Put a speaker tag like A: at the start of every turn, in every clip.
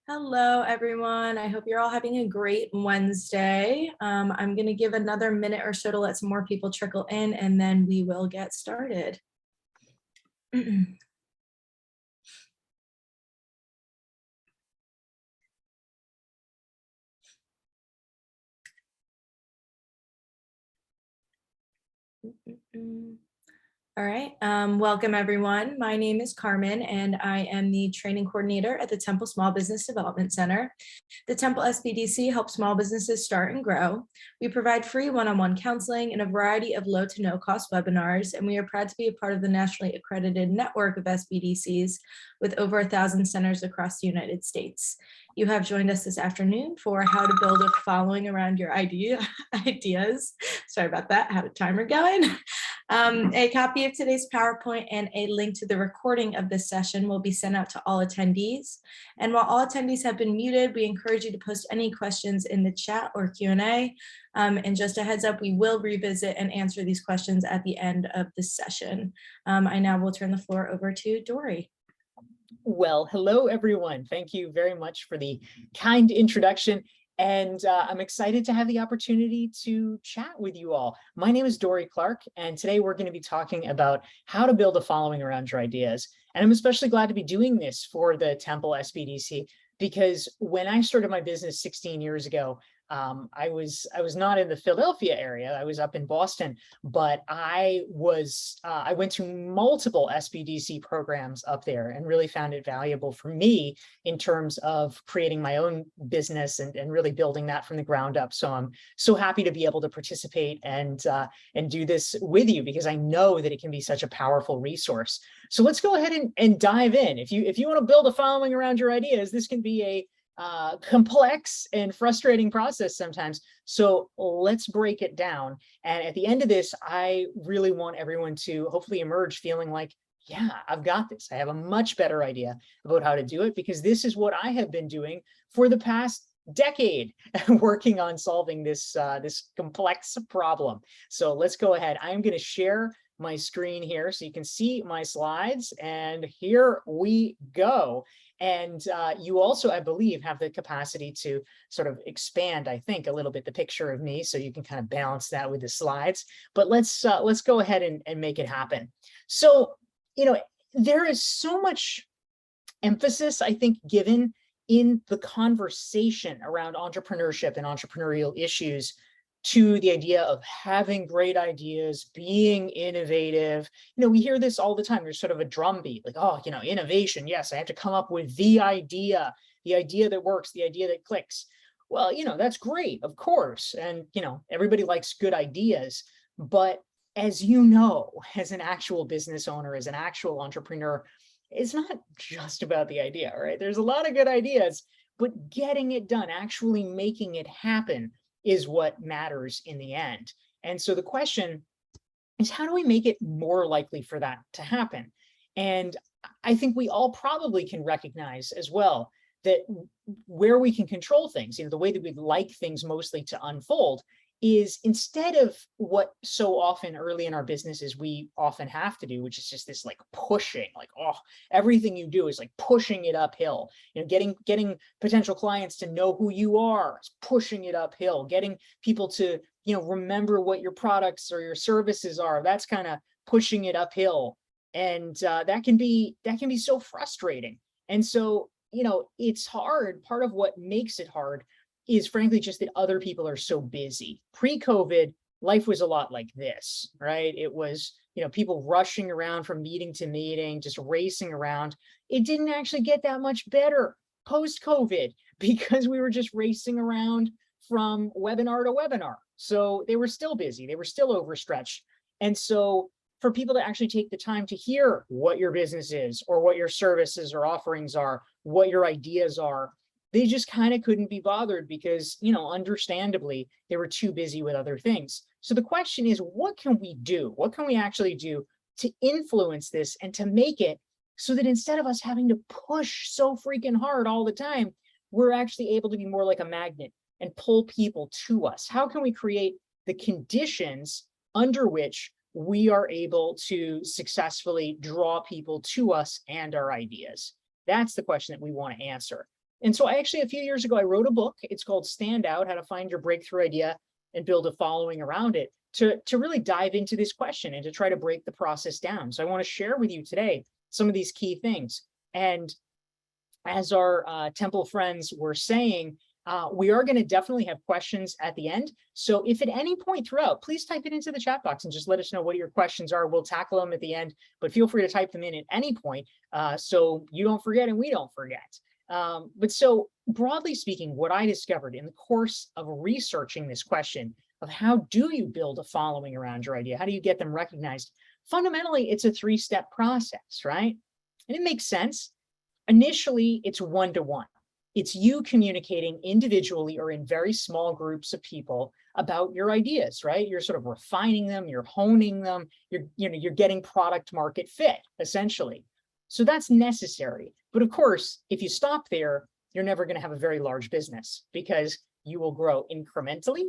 A: Hello, everyone. I hope you're all having a great Wednesday. I'm going to give another minute or so to let some more people trickle in, and then we will get started. All right, welcome everyone. My name is Carmen and I am the training coordinator at the Temple Small Business Development Center. The Temple SBDC helps small businesses start and grow. We provide free one-on-one counseling and a variety of low to no cost webinars, and we are proud to be a part of the nationally accredited network of SBDCs with over 1,000 centers across the United States. You have joined us this afternoon for how to build a following around your ideas. Sorry about that, had a timer going. A copy of today's PowerPoint and a link to the recording of this session will be sent out to all attendees. And while all attendees have been muted, we encourage you to post any questions in the chat or Q&A. And just a heads up, we will revisit and answer these questions at the end of the session. I now will turn the floor over to Dorie.
B: Well, hello, everyone. Thank you very much for the kind introduction. And I'm excited to have the opportunity to chat with you all. My name is Dorie Clark, and today we're going to be talking about how to build a following around your ideas. And I'm especially glad to be doing this for the Temple SBDC, because when I started my business 16 years ago, I was not in the Philadelphia area. I was up in Boston, but I went to multiple SBDC programs up there and really found it valuable for me in terms of creating my own business and really building that from the ground up. So I'm so happy to be able to participate and do this with you, because I know that it can be such a powerful resource. So let's go ahead and dive in. If you want to build a following around your ideas, this can be a complex and frustrating process sometimes. So let's break it down. And at the end of this, I really want everyone to hopefully emerge feeling like, yeah, I've got this. I have a much better idea about how to do it, because this is what I have been doing for the past decade, working on solving this complex problem. So let's go ahead. I'm going to share my screen here so you can see my slides, and here we go. And you also, I believe, have the capacity to sort of expand, I think, a little bit the picture of me, so you can kind of balance that with the slides. But let's go ahead and make it happen. So, there is so much emphasis, I think, given in the conversation around entrepreneurship and entrepreneurial issues to the idea of having great ideas, being innovative. We hear this all the time. There's sort of a drumbeat, like, oh, innovation. Yes, I have to come up with the idea that works, the idea that clicks. Well, that's great, of course. And, everybody likes good ideas. But as as an actual business owner, as an actual entrepreneur, it's not just about the idea, right? There's a lot of good ideas, but getting it done, actually making it happen, is what matters in the end. And so the question is, how do we make it more likely for that to happen? And I think we all probably can recognize as well that where we can control things, the way that we'd like things mostly to unfold, is instead of what so often early in our businesses we often have to do, which is just this like pushing, like, oh, everything you do is like pushing it uphill. Getting potential clients to know who you are, pushing it uphill. Getting people to remember what your products or your services are, that's kind of pushing it uphill. And that can be so frustrating. And so it's hard. Part of what makes it hard is frankly just that other people are so busy. Pre-COVID, life was a lot like this, right? It was, people rushing around from meeting to meeting, just racing around. It didn't actually get that much better post-COVID, because we were just racing around from webinar to webinar. So they were still busy. They were still overstretched. And so for people to actually take the time to hear what your business is, or what your services or offerings are, what your ideas are, they just kind of couldn't be bothered because, understandably, they were too busy with other things. So the question is, what can we do? What can we actually do to influence this and to make it so that instead of us having to push so freaking hard all the time, we're actually able to be more like a magnet and pull people to us? How can we create the conditions under which we are able to successfully draw people to us and our ideas? That's the question that we want to answer. And so I actually, a few years ago, I wrote a book. It's called Stand Out: How to Find Your Breakthrough Idea and Build a Following Around It, to really dive into this question and to try to break the process down. So I want to share with you today some of these key things. And as our Temple friends were saying, we are going to definitely have questions at the end. So if at any point throughout, please type it into the chat box and just let us know what your questions are. We'll tackle them at the end, but feel free to type them in at any point, so you don't forget and we don't forget. But so broadly speaking, what I discovered in the course of researching this question of how do you build a following around your idea? How do you get them recognized? Fundamentally, it's a three-step process, right? And it makes sense. Initially, it's one-to-one. It's you communicating individually or in very small groups of people about your ideas, right? You're sort of refining them, you're honing them, you're getting product market fit, essentially. So that's necessary. But of course, if you stop there, you're never going to have a very large business because you will grow incrementally,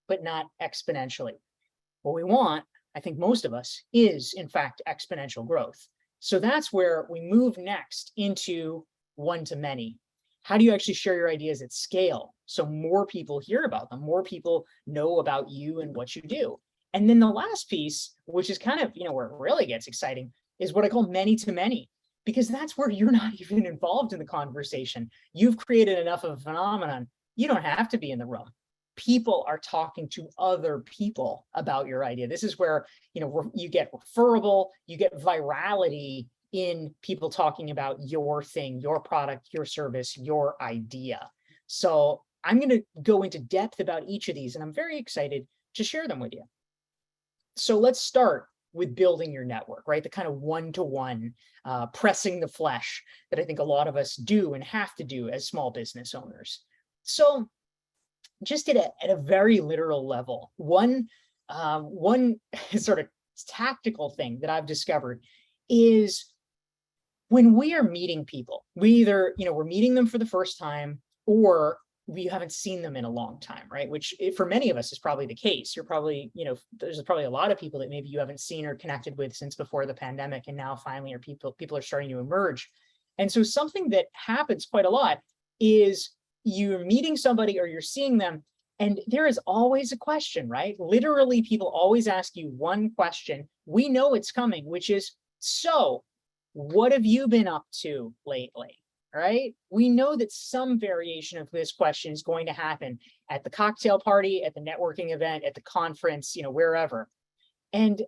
B: but not exponentially. What we want, I think most of us, is in fact exponential growth. So that's where we move next into one-to-many. How do you actually share your ideas at scale so more people hear about them, more people know about you and what you do? And then the last piece, which is kind of, where it really gets exciting, is what I call many-to-many, because that's where you're not even involved in the conversation. You've created enough of a phenomenon. You don't have to be in the room. People are talking to other people about your idea. This is where, you get referable, you get virality in people talking about your thing, your product, your service, your idea. So I'm going to go into depth about each of these, and I'm very excited to share them with you. So let's start with building your network, right? The kind of one-to-one, pressing the flesh that I think a lot of us do and have to do as small business owners. So just at a very literal level, one sort of tactical thing that I've discovered is when we are meeting people, we either, we're meeting them for the first time or we haven't seen them in a long time, right? Which for many of us is probably the case. You're probably, there's probably a lot of people that maybe you haven't seen or connected with since before the pandemic, and now finally people are starting to emerge. And so something that happens quite a lot is you're meeting somebody or you're seeing them, and there is always a question, right? Literally, people always ask you one question. We know it's coming, which is, so what have you been up to lately? Right? We know that some variation of this question is going to happen at the cocktail party, at the networking event, at the conference, wherever. And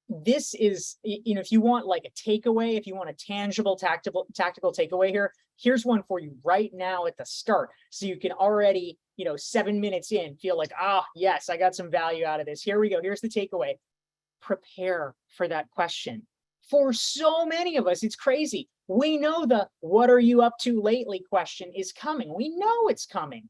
B: this is, if you want like a takeaway, if you want a tangible, tactical takeaway here, here's one for you right now at the start. So you can already, 7 minutes in, feel like, yes, I got some value out of this. Here we go. Here's the takeaway. Prepare for that question. For so many of us, it's crazy. We know the "what are you up to lately" question is coming. We know it's coming,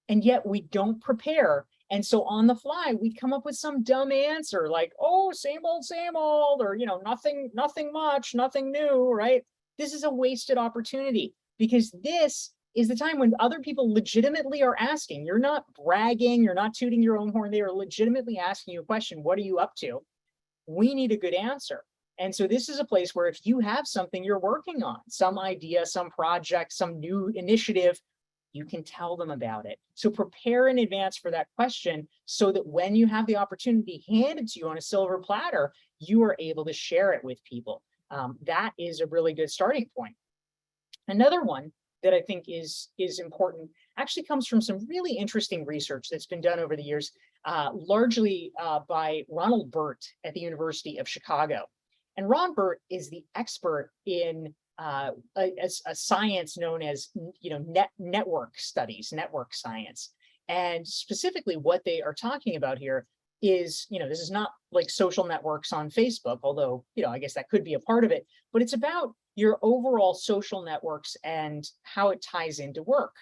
B: and yet we don't prepare. And so on the fly, we come up with some dumb answer like, "Oh, same old," or nothing much, nothing new, right? This is a wasted opportunity, because this is the time when other people legitimately are asking. You're not bragging, you're not tooting your own horn. They are legitimately asking you a question. What are you up to? We need a good answer. And so this is a place where if you have something you're working on, some idea, some project, some new initiative, you can tell them about it. So prepare in advance for that question so that when you have the opportunity handed to you on a silver platter, you are able to share it with people. That is a really good starting point. Another one that I think is important actually comes from some really interesting research that's been done over the years, largely by Ronald Burt at the University of Chicago. And Ron Burt is the expert in a science known as network studies, network science. And specifically what they are talking about here is, this is not like social networks on Facebook, although, I guess that could be a part of it, but it's about your overall social networks and how it ties into work.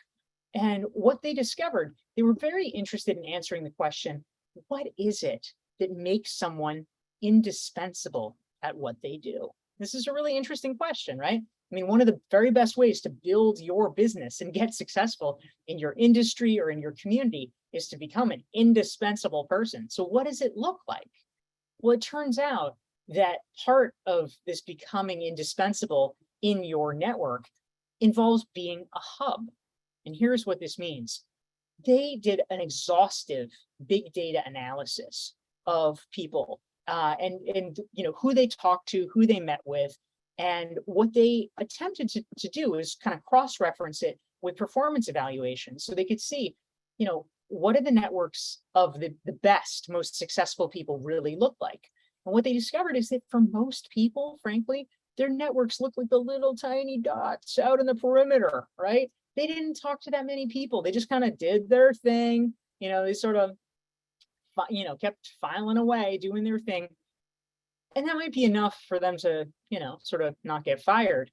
B: And what they discovered, they were very interested in answering the question, what is it that makes someone indispensable at what they do? This is a really interesting question, right? I mean, one of the very best ways to build your business and get successful in your industry or in your community is to become an indispensable person. So what does it look like? Well, it turns out that part of this becoming indispensable in your network involves being a hub. And here's what this means. They did an exhaustive big data analysis of people and who they talked to, who they met with, and what they attempted to do is kind of cross-reference it with performance evaluation so they could see, what do the networks of the best, most successful people really look like? And what they discovered is that for most people, frankly, their networks look like the little tiny dots out in the perimeter, right? They didn't talk to that many people. They just kind of did their thing. They sort of, kept filing away, doing their thing. And that might be enough for them to, sort of not get fired,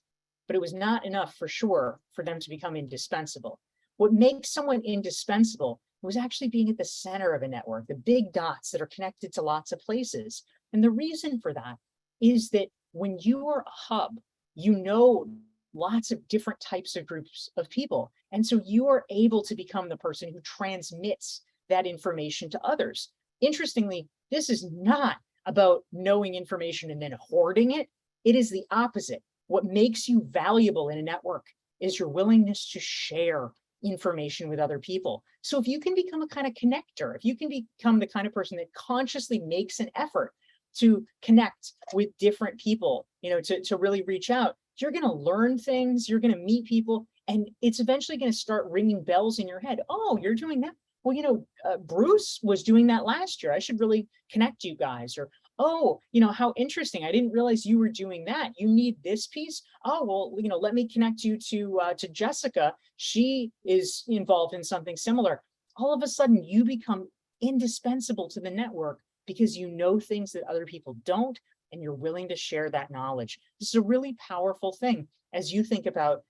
B: but it was not enough for sure for them to become indispensable. What makes someone indispensable was actually being at the center of a network, the big dots that are connected to lots of places. And the reason for that is that when you are a hub, you know lots of different types of groups of people. And so you are able to become the person who transmits that information to others. Interestingly, this is not about knowing information and then hoarding it. It is the opposite. What makes you valuable in a network is your willingness to share information with other people. So if you can become a kind of connector, if you can become the kind of person that consciously makes an effort to connect with different people, to really reach out, you're going to learn things, you're going to meet people, and it's eventually going to start ringing bells in your head. Oh, you're doing that? Well, Bruce was doing that last year. I should really connect you guys. Or, oh, how interesting. I didn't realize you were doing that. You need this piece. Oh, well, let me connect you to Jessica. She is involved in something similar. All of a sudden, you become indispensable to the network because you know things that other people don't, and you're willing to share that knowledge. This is a really powerful thing as you think about,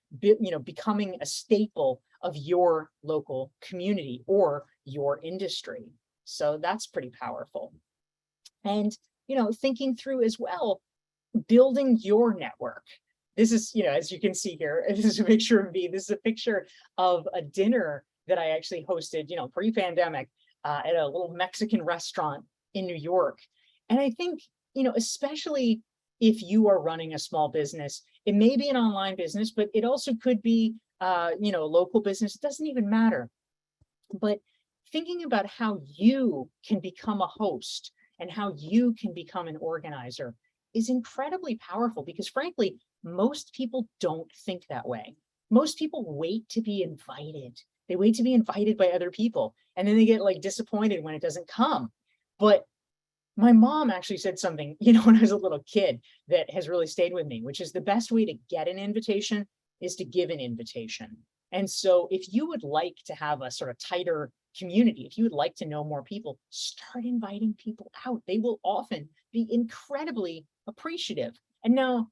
B: becoming a staple of your local community or your industry. So that's pretty powerful. And, thinking through as well, building your network. This is, as you can see here, this is a picture of me. This is a picture of a dinner that I actually hosted, pre-pandemic at a little Mexican restaurant in New York. And I think, especially if you are running a small business, it may be an online business, but it also could be, a local business. It doesn't even matter. But thinking about how you can become a host and how you can become an organizer is incredibly powerful because, frankly, most people don't think that way. Most people wait to be invited. They wait to be invited by other people, and then they get disappointed when it doesn't come. But my mom actually said something, when I was a little kid that has really stayed with me, which is the best way to get an invitation is to give an invitation. And so if you would like to have a sort of tighter community, if you would like to know more people, start inviting people out. They will often be incredibly appreciative. And now,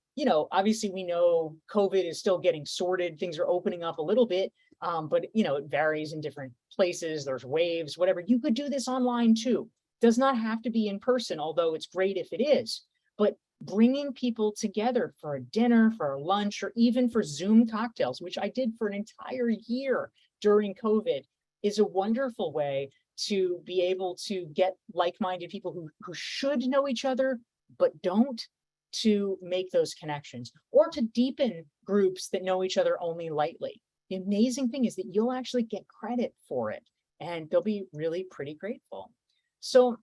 B: obviously we know COVID is still getting sorted. Things are opening up a little bit, but it varies in different places. There's waves, whatever. You could do this online too. Does not have to be in person, although it's great if it is. But bringing people together for a dinner, for a lunch, or even for Zoom cocktails, which I did for an entire year during COVID, is a wonderful way to be able to get like-minded people who should know each other, but don't, to make those connections, or to deepen groups that know each other only lightly. The amazing thing is that you'll actually get credit for it, and they'll be really pretty grateful. So,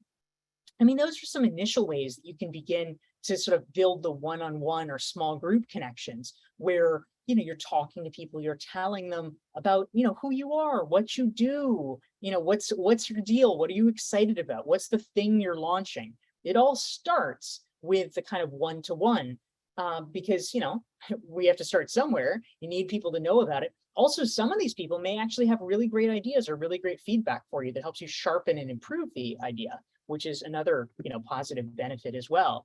B: those are some initial ways that you can begin to sort of build the one-on-one or small group connections where, you're talking to people, you're telling them about, who you are, what you do, what's your deal, what are you excited about, what's the thing you're launching. It all starts with the kind of one-to-one because, we have to start somewhere. You need people to know about it. Also, some of these people may actually have really great ideas or really great feedback for you that helps you sharpen and improve the idea, which is another, positive benefit as well.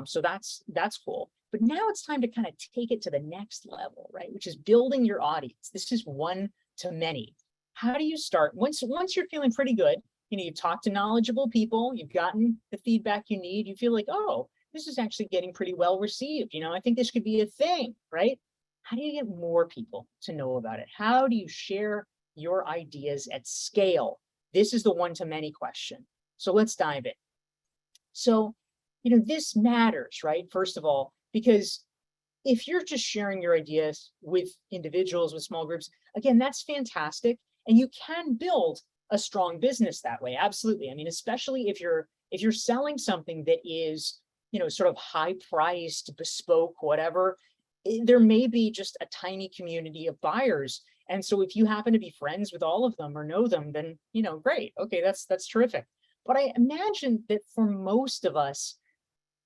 B: So that's cool. But now it's time to kind of take it to the next level, right? Which is building your audience. This is one to many. How do you start? Once you're feeling pretty good, you've talked to knowledgeable people, you've gotten the feedback you need, you feel like, oh, this is actually getting pretty well received. I think this could be a thing, right? How do you get more people to know about it? How do you share your ideas at scale? This is the one-to-many question. So let's dive in. So this matters, right? First of all, because if you're just sharing your ideas with individuals, with small groups, again, that's fantastic. And you can build a strong business that way. Absolutely. I mean, especially if you're selling something that is, sort of high priced, bespoke, whatever, there may be just a tiny community of buyers. And so if you happen to be friends with all of them or know them, then, great. Okay, that's terrific. But I imagine that for most of us,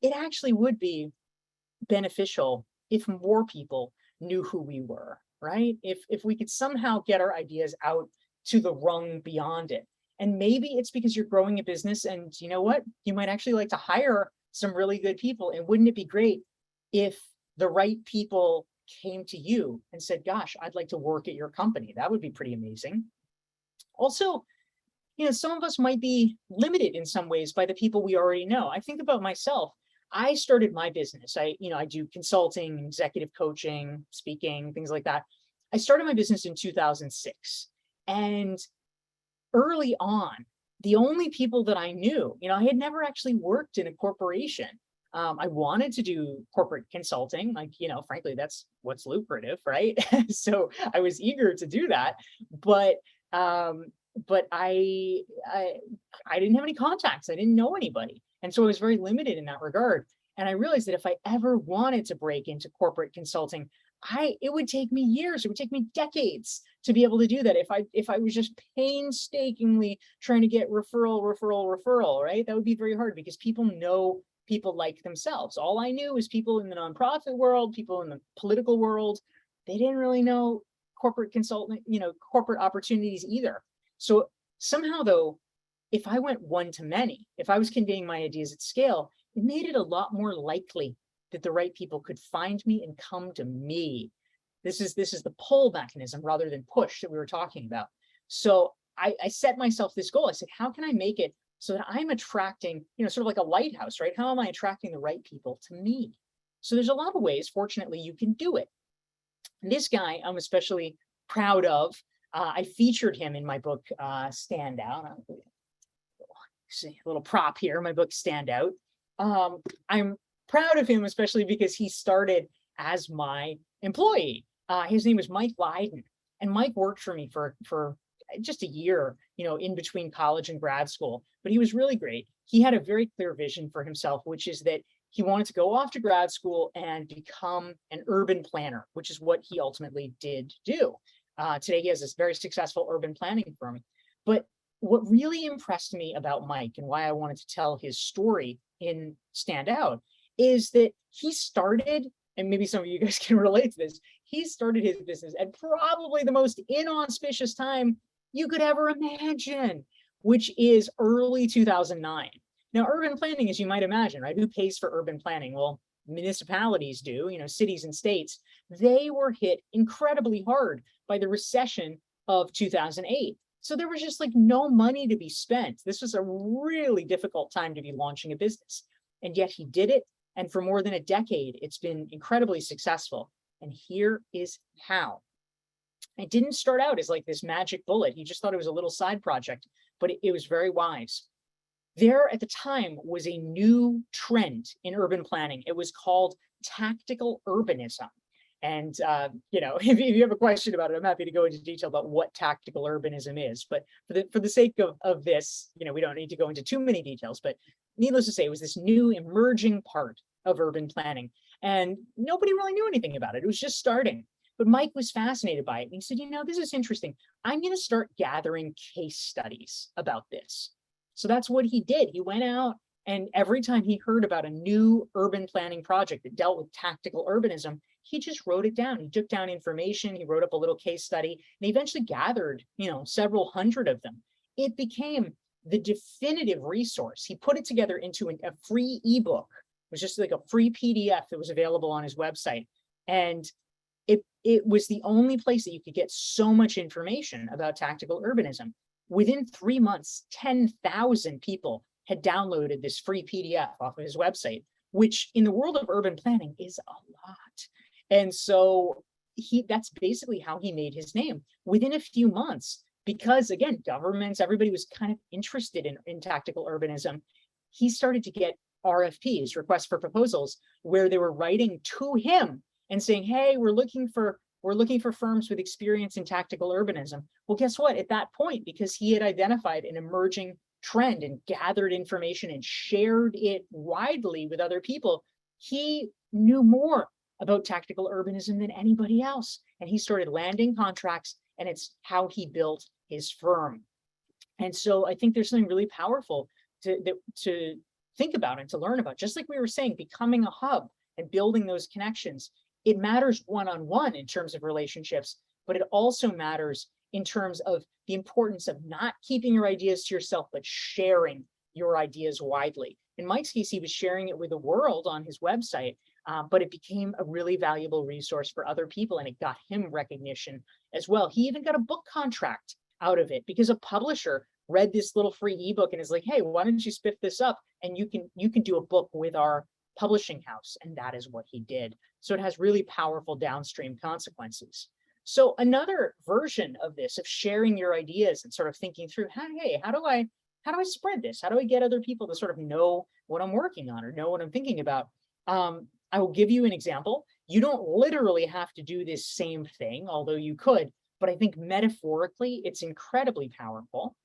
B: it actually would be beneficial if more people knew who we were, right? If we could somehow get our ideas out to the rung beyond it. And maybe it's because you're growing a business and you know what? You might actually like to hire some really good people. And wouldn't it be great if the right people came to you and said, gosh, I'd like to work at your company? That would be pretty amazing. Also, some of us might be limited in some ways by the people we already know. I think about myself. I started my business. I do consulting, executive coaching, speaking, things like that. I started my business in 2006. And early on, the only people that I knew, I had never actually worked in a corporation. I wanted to do corporate consulting, frankly, that's what's lucrative, right? So I was eager to do that, but I didn't have any contacts. I didn't know anybody. And so I was very limited in that regard. And I realized that if I ever wanted to break into corporate consulting, it would take me years, it would take me decades to be able to do that. If I was just painstakingly trying to get referral, right? That would be very hard because people know people like themselves. All I knew was people in the nonprofit world, people in the political world. They didn't really know corporate consultant, corporate opportunities either. So somehow though, if I went one to many, if I was conveying my ideas at scale, it made it a lot more likely that the right people could find me and come to me. This is the pull mechanism rather than push that we were talking about. So I set myself this goal. I said, how can I make it so that I'm attracting, sort of like a lighthouse, right? How am I attracting the right people to me? So there's a lot of ways, fortunately, you can do it. And this guy I'm especially proud of. I featured him in my book, Standout. See, a little prop here, my book Standout. I'm proud of him, especially because he started as my employee. His name was Mike Leiden, and Mike worked for me for just a year, in between college and grad school, but he was really great. He had a very clear vision for himself, which is that he wanted to go off to grad school and become an urban planner, which is what he ultimately did do. Today, he has this very successful urban planning firm. But what really impressed me about Mike and why I wanted to tell his story in Stand Out is that he started, and maybe some of you guys can relate to this, he started his business at probably the most inauspicious time you could ever imagine, which is early 2009. Now, urban planning, as you might imagine, right? Who pays for urban planning? Well, municipalities do, cities and states. They were hit incredibly hard by the recession of 2008. So there was just like no money to be spent. This was a really difficult time to be launching a business. And yet he did it. And for more than a decade, it's been incredibly successful. And here is how. It didn't start out as like this magic bullet. He just thought it was a little side project, but it was very wise. There at the time was a new trend in urban planning. It was called tactical urbanism. And, if you have a question about it, I'm happy to go into detail about what tactical urbanism is. But for the sake of this, we don't need to go into too many details. But needless to say, it was this new emerging part of urban planning. And nobody really knew anything about it. It was just starting. But Mike was fascinated by it. And he said, this is interesting. I'm going to start gathering case studies about this. So that's what he did. He went out, and every time he heard about a new urban planning project that dealt with tactical urbanism, he just wrote it down. He took down information. He wrote up a little case study, and he eventually gathered, several hundred of them. It became the definitive resource. He put it together into a free ebook. It was just like a free PDF that was available on his website. And it was the only place that you could get so much information about tactical urbanism. Within 3 months, 10,000 people had downloaded this free PDF off of his website, which in the world of urban planning is a lot. And so that's basically how he made his name within a few months, because again, governments, everybody was kind of interested in tactical urbanism. He started to get RFPs, requests for proposals, where they were writing to him and saying, hey, we're looking for firms with experience in tactical urbanism. Well, guess what? At that point, because he had identified an emerging trend and gathered information and shared it widely with other people, he knew more about tactical urbanism than anybody else. And he started landing contracts, and it's how he built his firm. And so I think there's something really powerful to think about and to learn about. Just like we were saying, becoming a hub and building those connections, it matters one-on-one in terms of relationships, but it also matters in terms of the importance of not keeping your ideas to yourself, but sharing your ideas widely. In Mike's case, he was sharing it with the world on his website, but it became a really valuable resource for other people, and it got him recognition as well. He even got a book contract out of it because a publisher read this little free ebook and is like, hey, why don't you spiff this up and you can do a book with our publishing house. And that is what he did. So it has really powerful downstream consequences. So another version of this, of sharing your ideas and sort of thinking through, hey, how do I spread this? How do I get other people to sort of know what I'm working on or know what I'm thinking about? I will give you an example. You don't literally have to do this same thing, although you could, but I think metaphorically, it's incredibly powerful.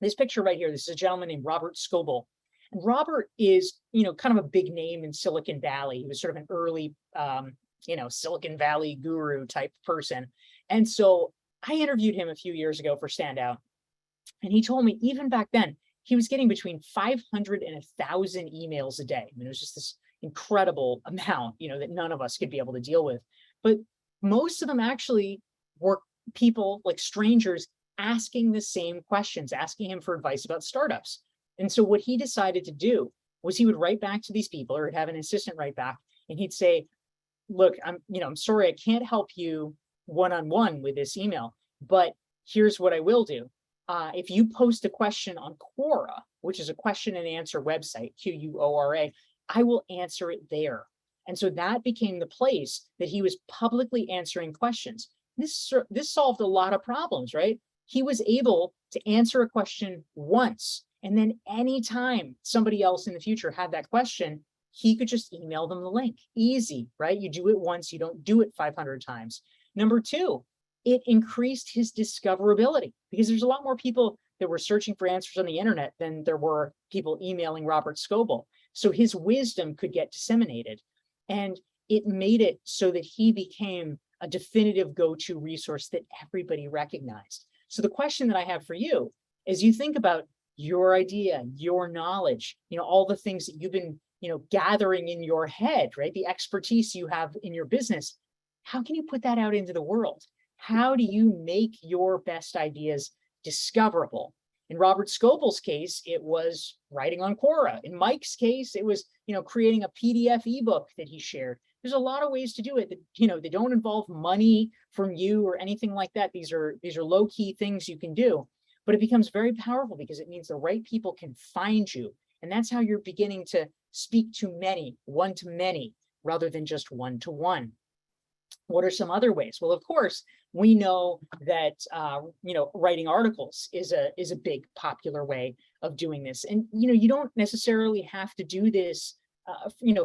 B: This picture right here, this is a gentleman named Robert Scoble. And Robert is, kind of a big name in Silicon Valley. He was sort of an early, Silicon Valley guru type person. And so I interviewed him a few years ago for Standout. And he told me even back then, he was getting between 500 and 1,000 emails a day. I mean, it was just this incredible amount, that none of us could be able to deal with. But most of them actually were people, like strangers, asking the same questions, asking him for advice about startups. And so what he decided to do was he would write back to these people, or have an assistant write back, and he'd say, look, I'm sorry, I can't help you one-on-one with this email, but here's what I will do. If you post a question on Quora, which is a question and answer website, Quora, I will answer it there. And so that became the place that he was publicly answering questions. This solved a lot of problems, right? He was able to answer a question once, and then anytime somebody else in the future had that question, he could just email them the link. Easy, right? You do it once, you don't do it 500 times. Number two, it increased his discoverability, because there's a lot more people that were searching for answers on the internet than there were people emailing Robert Scoble. So his wisdom could get disseminated, and it made it so that he became a definitive go-to resource that everybody recognized. So the question that I have for you, as you think about your idea, your knowledge, all the things that you've been, gathering in your head, right? The expertise you have in your business, how can you put that out into the world? How do you make your best ideas discoverable? In Robert Scoble's case, it was writing on Quora. In Mike's case, it was, creating a PDF ebook that he shared. There's a lot of ways to do it that, they don't involve money from you or anything like that. These are low-key things you can do, but it becomes very powerful because it means the right people can find you. And that's how you're beginning to speak to many, one-to-many, rather than just one-to-one. What are some other ways? Well, of course, we know that writing articles is a big popular way of doing this. And you don't necessarily have to do this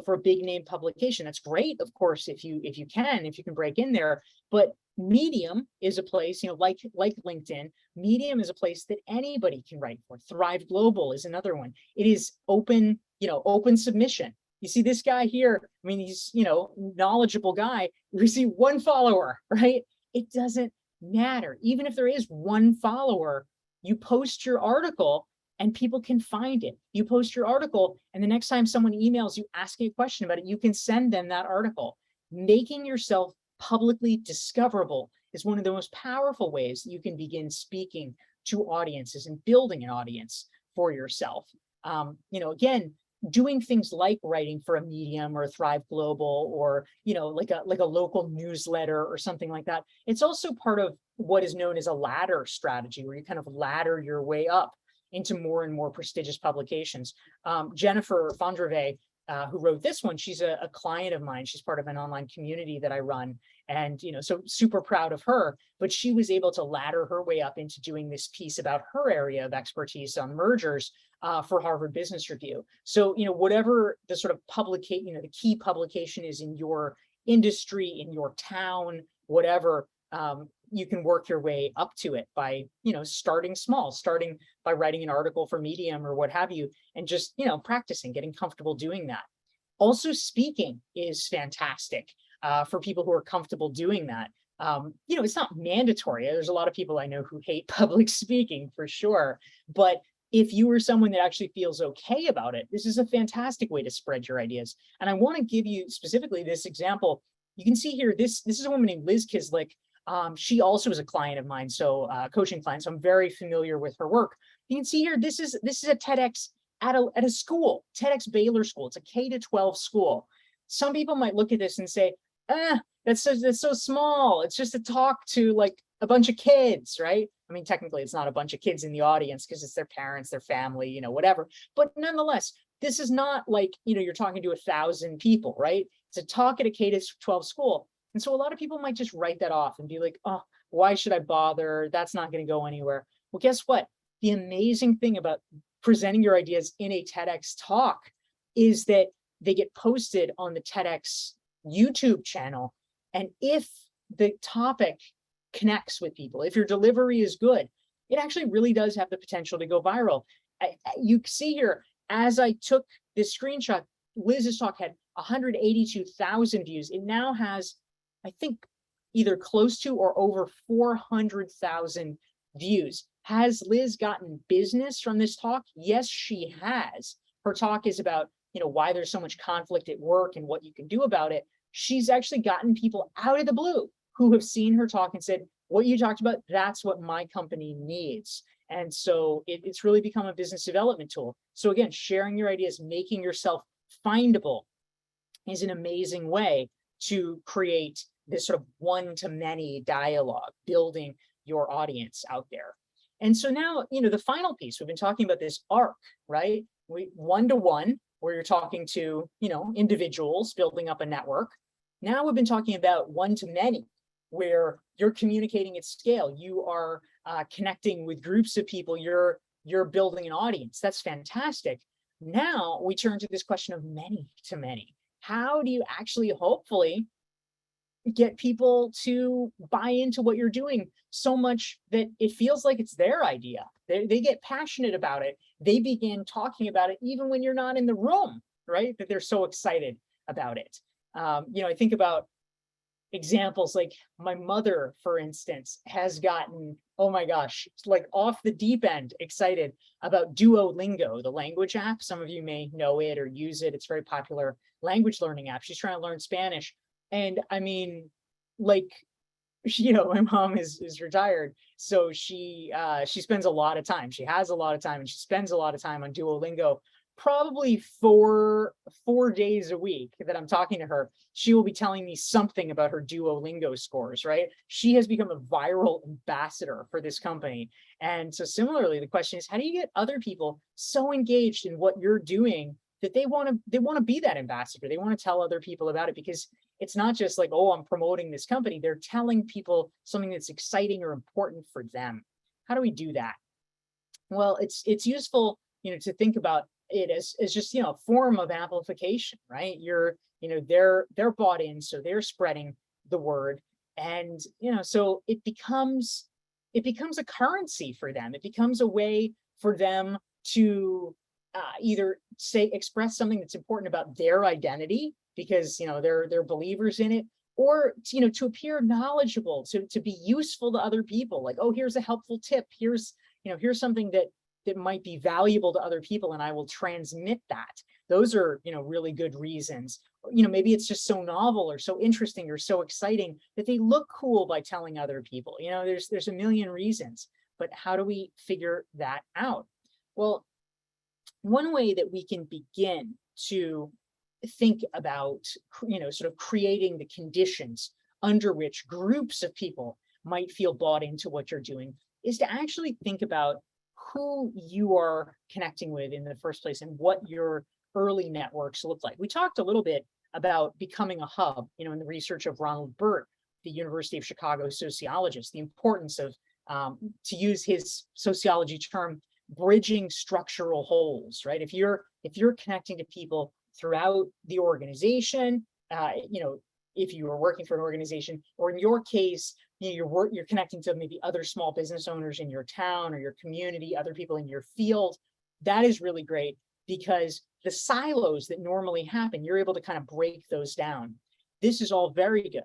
B: for a big name publication. That's great, of course, if you can break in there. But Medium is a place, like LinkedIn, Medium is a place that anybody can write for. Thrive Global is another one. It is open, open submission. You see this guy here, I mean, he's, knowledgeable guy. We see one follower, right? It doesn't matter. Even if there is one follower, you post your article and people can find it. You post your article, and the next time someone emails you asking a question about it, you can send them that article. Making yourself publicly discoverable is one of the most powerful ways that you can begin speaking to audiences and building an audience for yourself. Again, doing things like writing for a Medium or a Thrive Global, or like a local newsletter or something like that. It's also part of what is known as a ladder strategy, where you kind of ladder your way up into more and more prestigious publications. Jennifer Fondreve who wrote this one, she's a client of mine. She's part of an online community that I run. And, so super proud of her, but she was able to ladder her way up into doing this piece about her area of expertise on mergers for Harvard Business Review. So, whatever the sort of publication, the key publication is in your industry, in your town, whatever, you can work your way up to it by, starting small, starting by writing an article for Medium or what have you, and just, practicing, getting comfortable doing that. Also, speaking is fantastic for people who are comfortable doing that. It's not mandatory. There's a lot of people I know who hate public speaking for sure, but if you are someone that actually feels okay about it, this is a fantastic way to spread your ideas. And I want to give you specifically this example. You can see here, this is a woman named Liz Kislik. She also is a client of mine, so coaching client. So I'm very familiar with her work. You can see here, this is a TEDx at a school, TEDx Baylor School. It's a K-12 school. Some people might look at this and say, that's so small. It's just a talk to like a bunch of kids, right? I mean, technically it's not a bunch of kids in the audience because it's their parents, their family, whatever. But nonetheless, this is not like, you're talking to 1,000 people, right? It's a talk at a K-12 school. And so a lot of people might just write that off and be like, oh, why should I bother? That's not going to go anywhere. Well, guess what? The amazing thing about presenting your ideas in a TEDx talk is that they get posted on the TEDx YouTube channel. And if the topic connects with people, if your delivery is good, it actually really does have the potential to go viral. You see here, as I took this screenshot, Liz's talk had 182,000 views. It now has, I think, either close to or over 400,000 views. Has Liz gotten business from this talk? Yes, she has. Her talk is about, why there's so much conflict at work and what you can do about it. She's actually gotten people out of the blue who have seen her talk and said, what you talked about, that's what my company needs. And so it's really become a business development tool. So again, sharing your ideas, making yourself findable is an amazing way to create this sort of one-to-many dialogue, building your audience out there. And so now, the final piece, we've been talking about this arc, right? One-to-one, where you're talking to, individuals, building up a network. Now we've been talking about one-to-many, where you're communicating at scale. You are connecting with groups of people. You're building an audience. That's fantastic. Now we turn to this question of many-to-many. How do you actually, hopefully, get people to buy into what you're doing so much that it feels like it's their idea? They get passionate about it. They begin talking about it even when you're not in the room, right? That they're so excited about it. I think about examples like my mother, for instance, has gotten, oh my gosh, like off the deep end excited about Duolingo, the language app. Some of you may know it or use it. It's a very popular language learning app. She's trying to learn Spanish. And I mean, like, my mom is retired. So she spends a lot of time. She has a lot of time and she spends a lot of time on Duolingo. Probably four days a week that I'm talking to her, she will be telling me something about her Duolingo scores, right? She has become a viral ambassador for this company. And so similarly, the question is, how do you get other people so engaged in what you're doing that they want to be that ambassador? They want to tell other people about it, because it's not just like, oh, I'm promoting this company. They're telling people something that's exciting or important for them. How do we do that? Well, it's useful, to think about it as just, a form of amplification, right? They're bought in, so they're spreading the word. And, so it becomes a currency for them. It becomes a way for them to either express something that's important about their identity, because they're believers in it, or to appear knowledgeable, to be useful to other people. Like, oh, here's a helpful tip. Here's something that might be valuable to other people, and I will transmit that. Those are really good reasons. Maybe it's just so novel or so interesting or so exciting that they look cool by telling other people. There's a million reasons, but how do we figure that out? Well, one way that we can begin to think about, sort of creating the conditions under which groups of people might feel bought into what you're doing is to actually think about who you are connecting with in the first place and what you're early networks look like. We talked a little bit about becoming a hub, in the research of Ronald Burt, the University of Chicago sociologist, the importance of, to use his sociology term, bridging structural holes, right? If you're connecting to people throughout the organization, if you are working for an organization, or in your case, you're connecting to maybe other small business owners in your town or your community, other people in your field, that is really great because the silos that normally happen, you're able to kind of break those down. This is all very good,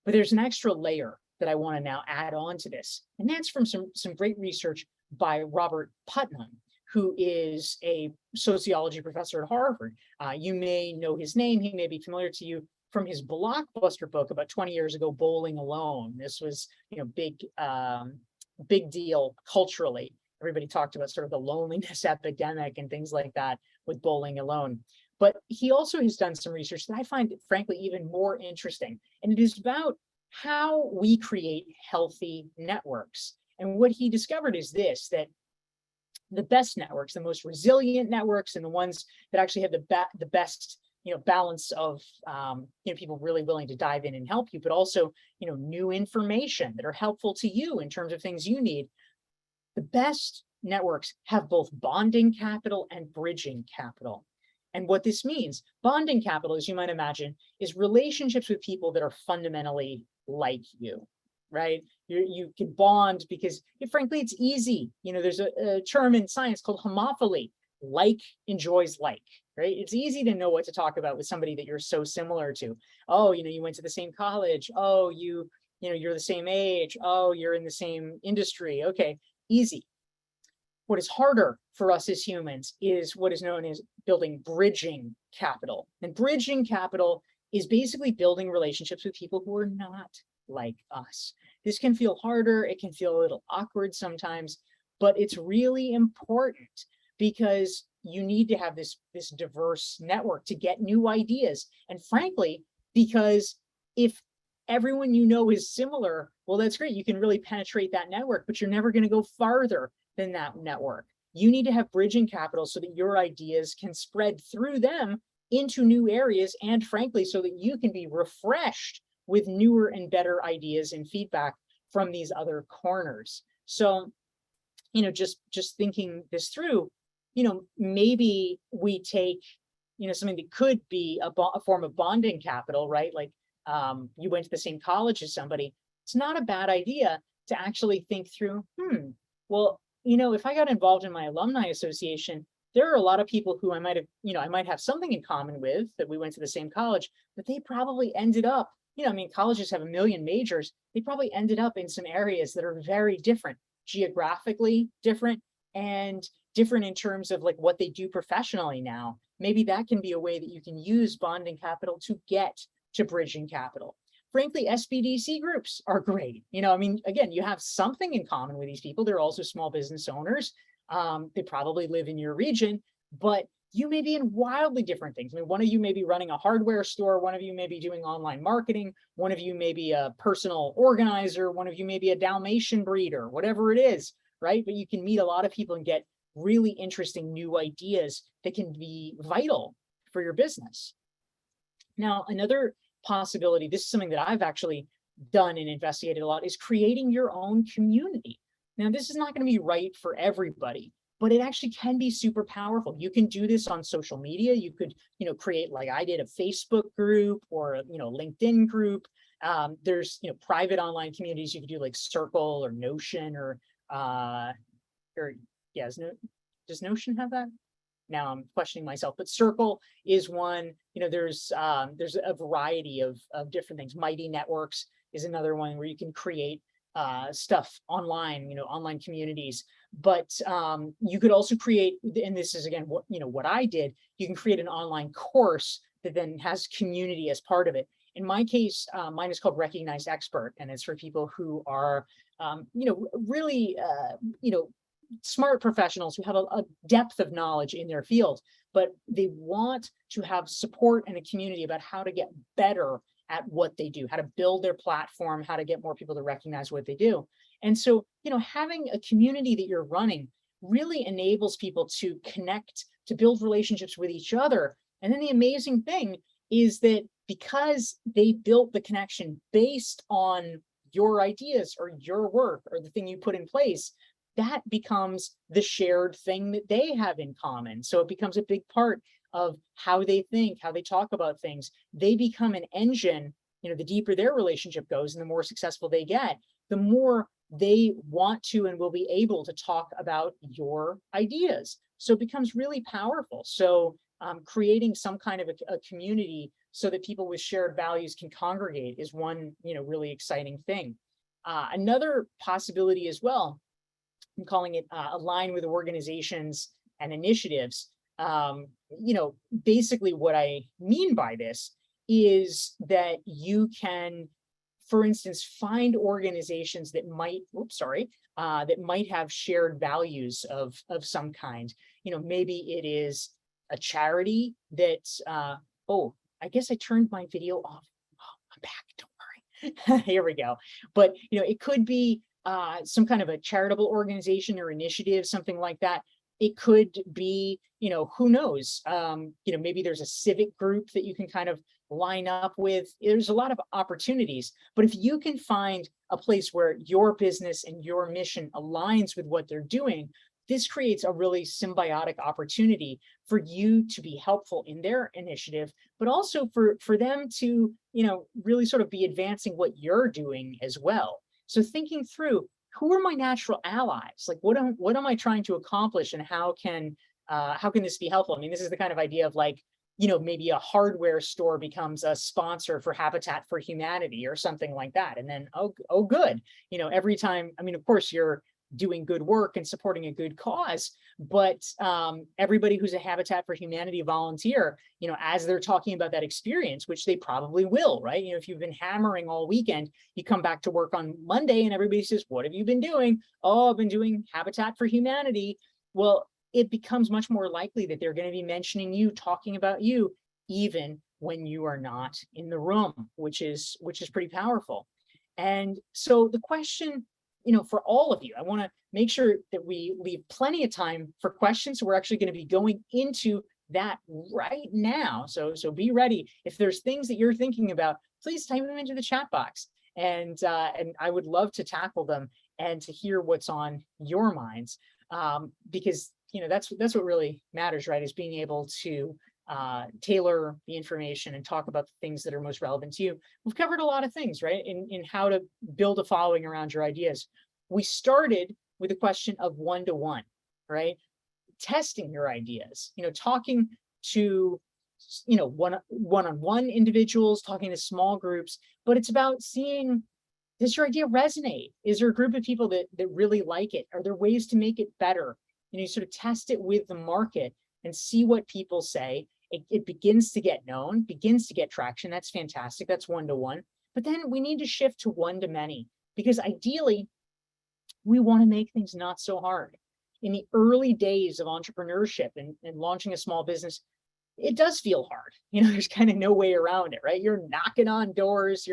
B: but there's an extra layer that I want to now add on to this, and that's from some great research by Robert Putnam, who is a sociology professor at Harvard. You may know his name. He may be familiar to you from his blockbuster book about 20 years ago, Bowling Alone. This was, big deal culturally. Everybody talked about sort of the loneliness epidemic and things like that with Bowling Alone. But he also has done some research that I find, frankly, even more interesting. And it is about how we create healthy networks. And what he discovered is this, that the best networks, the most resilient networks, and the ones that actually have the best balance of people really willing to dive in and help you, but also new information that are helpful to you in terms of things you need. The best networks have both bonding capital and bridging capital. And what this means, bonding capital, as you might imagine, is relationships with people that are fundamentally like you, right? You can bond because, frankly, it's easy. There's a term in science called homophily. Like enjoys like, right? It's easy to know what to talk about with somebody that you're so similar to. Oh, you went to the same college. Oh, you're the same age. Oh, you're in the same industry. Okay, easy. What is harder for us as humans is what is known as building bridging capital. And bridging capital is basically building relationships with people who are not like us. This can feel harder. It can feel a little awkward sometimes, but it's really important because you need to have this diverse network to get new ideas. And frankly, because if everyone is similar, well, that's great. You can really penetrate that network, but you're never going to go farther than that network. You need to have bridging capital so that your ideas can spread through them into new areas, and frankly, so that you can be refreshed with newer and better ideas and feedback from these other corners. So, just thinking this through, maybe we take, something that could be a form of bonding capital, right? Like you went to the same college as somebody. It's not a bad idea to actually think through, well, if I got involved in my alumni association, there are a lot of people who I might have something in common with, that we went to the same college, but they probably ended up, colleges have a million majors. They probably ended up in some areas that are very different, geographically different, and different in terms of like what they do professionally now. Maybe that can be a way that you can use bonding capital to get to bridging capital. Frankly, SBDC groups are great. Again, you have something in common with these people. They're also small business owners. They probably live in your region, but you may be in wildly different things. One of you may be running a hardware store. One of you may be doing online marketing. One of you may be a personal organizer. One of you may be a Dalmatian breeder, whatever it is, right? But you can meet a lot of people and get really interesting new ideas that can be vital for your business. Now, another possibility, this is something that I've actually done and investigated a lot, is creating your own community. Now, this is not going to be right for everybody, but it actually can be super powerful. You can do this on social media. You could, create, like I did, a Facebook group or a, LinkedIn group. There's, private online communities you can do, like Circle or Notion does Notion have that? Now I'm questioning myself, but Circle is one. There's a variety of different things. Mighty Networks is another one where you can create stuff online, online communities. But you could also create, and this is again what I did. You can create an online course that then has community as part of it. In my case, mine is called Recognized Expert, and it's for people who are really smart professionals who have a depth of knowledge in their field, but they want to have support and a community about how to get better at what they do, how to build their platform, how to get more people to recognize what they do. And so, having a community that you're running really enables people to connect, to build relationships with each other. And then the amazing thing is that because they built the connection based on your ideas or your work or the thing you put in place, that becomes the shared thing that they have in common. So it becomes a big part of how they think, how they talk about things. They become an engine. The deeper their relationship goes and the more successful they get, the more they want to and will be able to talk about your ideas. So it becomes really powerful. So creating some kind of a community so that people with shared values can congregate is one, really exciting thing. Another possibility as well, I'm calling it align with organizations and initiatives. Basically what I mean by this is that you can, for instance, find organizations that might, that might have shared values of some kind. Maybe it is a charity that, I guess I turned my video off. Oh, I'm back, don't worry. Here we go. But, it could be some kind of a charitable organization or initiative, something like that. It could be, who knows, maybe there's a civic group that you can kind of line up with. There's a lot of opportunities, but if you can find a place where your business and your mission aligns with what they're doing, this creates a really symbiotic opportunity for you to be helpful in their initiative, but also for them to, really sort of be advancing what you're doing as well. So thinking through, who are my natural allies? Like, what am I trying to accomplish, and how can this be helpful? I mean, this is the kind of idea of like, maybe a hardware store becomes a sponsor for Habitat for Humanity or something like that. And then, oh, good. Every time, I mean, of course, you're doing good work and supporting a good cause, but everybody who's a Habitat for Humanity volunteer, as they're talking about that experience, which they probably will, right? If you've been hammering all weekend, you come back to work on Monday and everybody says, what have you been doing? Oh, I've been doing Habitat for Humanity. Well, it becomes much more likely that they're going to be mentioning you, talking about you, even when you are not in the room, which is pretty powerful. And so the question, for all of you, I want to make sure that we leave plenty of time for questions. So we're actually going to be going into that right now. So be ready. If there's things that you're thinking about, please type them into the chat box. And I would love to tackle them and to hear what's on your minds. Because that's what really matters, right? Is being able to tailor the information and talk about the things that are most relevant to you. We've covered a lot of things, right? In how to build a following around your ideas. We started with a question of one-to-one, right? Testing your ideas, talking to, one-on-one individuals, talking to small groups, but it's about seeing, does your idea resonate? Is there a group of people that really like it? Are there ways to make it better? You sort of test it with the market and see what people say. It begins to get known, begins to get traction. That's fantastic. That's one-to-one. But then we need to shift to one-to-many, because ideally, we want to make things not so hard. In the early days of entrepreneurship and launching a small business, it does feel hard. There's kind of no way around it, right? You're knocking on doors.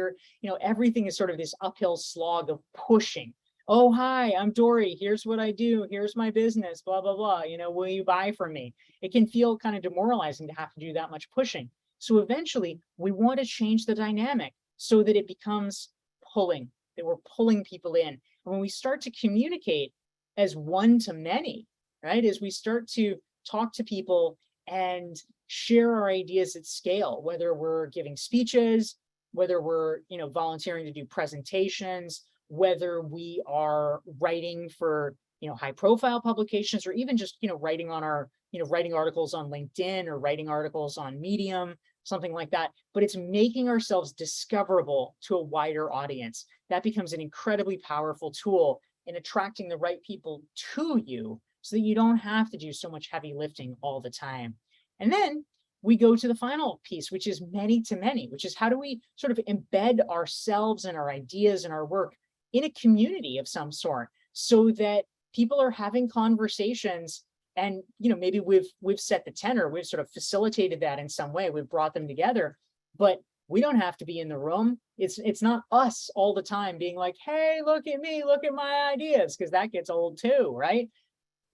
B: Everything is sort of this uphill slog of pushing. Oh, hi, I'm Dorie. Here's what I do. Here's my business, blah, blah, blah. Will you buy from me? It can feel kind of demoralizing to have to do that much pushing. So eventually we want to change the dynamic so that it becomes pulling, that we're pulling people in. And when we start to communicate as one-to-many, right? As we start to talk to people and share our ideas at scale, whether we're giving speeches, whether we're, volunteering to do presentations, whether we are writing for, high profile publications, or even just, writing on our, writing articles on LinkedIn or writing articles on Medium, something like that. But it's making ourselves discoverable to a wider audience. That becomes an incredibly powerful tool in attracting the right people to you so that you don't have to do so much heavy lifting all the time. And then we go to the final piece, which is many to many, which is how do we sort of embed ourselves and our ideas and our work in a community of some sort, so that people are having conversations and, maybe we've set the tenor, we've sort of facilitated that in some way, we've brought them together, but we don't have to be in the room. It's not us all the time being like, hey, look at me, look at my ideas, because that gets old too, right?